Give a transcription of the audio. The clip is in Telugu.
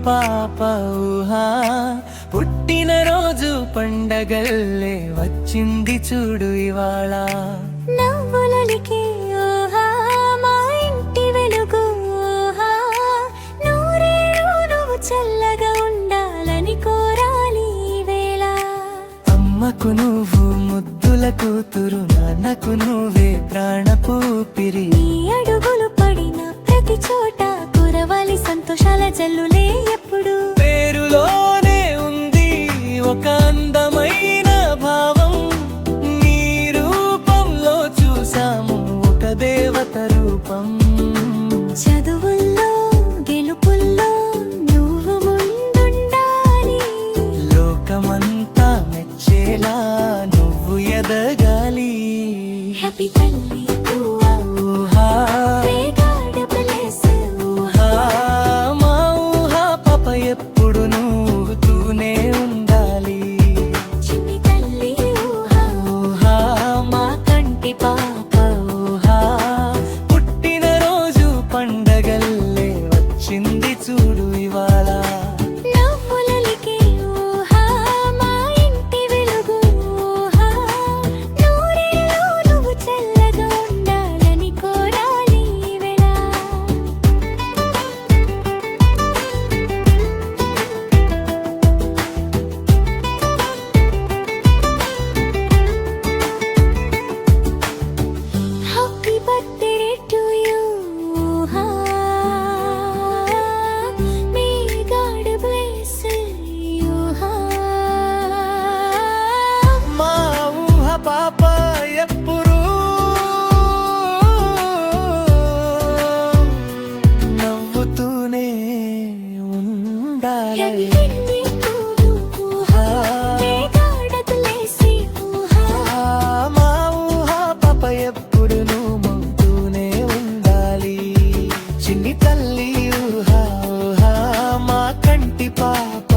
పాప ఊహా పుట్టినరోజు పండగల్లే వచ్చింది చూడు ఇవాళ. నవ్వులొలికే ఊహా మా ఇంటి వెలుగు ఊహా నూరేళ్ళు నువ్వు చల్లగా ఉండాలని కోరాలి ఈ వేళ. అమ్మకు నువ్వు ముద్దుల కూతురు, నాన్నకు నువ్వే ప్రాణపు ఊపిరి. నీ అడుగులు పడిన ప్రతి చోట కురవాలి సంతోషాల జల్లులే ఎప్పుడు. పేరులోనే ఉంది ఒక అందమైన భావం, నీ రూపంలో చూసాము ఒక దేవత రూపం. చదువుల్లో గెలుపుల్లో నువ్వు ముందుండాలి, లోకమంతా మెచ్చేలా నువ్వు ఎదగాలి. హ్యాపీ తల్లి ఊహా ఊహా వేగాడ ప్లేస్ ఊహా మా ఊహా పాప ఎప్పుడు నవ్వుతూనే ఉండాలి. చిన్ని తల్లి ఊహా ఊహా మా కంటి పాప ఊహా పుట్టినరోజు పండగల్లే వచ్చింది చూడు ఇవాళ. నవ్వులొలికే ఊహా మా ఇంటి వెలుగు ఊహా నూరేళ్ళు నువ్వు చల్లగా ఉండాలని కోరాలి ఈ వేళ. Happy birthday to you, ఊహా. May God bless you, ఊహా. మా ఊహ పాప ఎప్పుడు నవ్వుతూనే ఉండాలి. ఎన్నింటి పువ్వు, ఊహా. May God bless you, ఊహా. మా ఊహ పాప ఎప్పుడు నవ్వుతూనే ఉండాలి. చిన్ని తల్లి ఊహా ఊహా మా కంటి పాప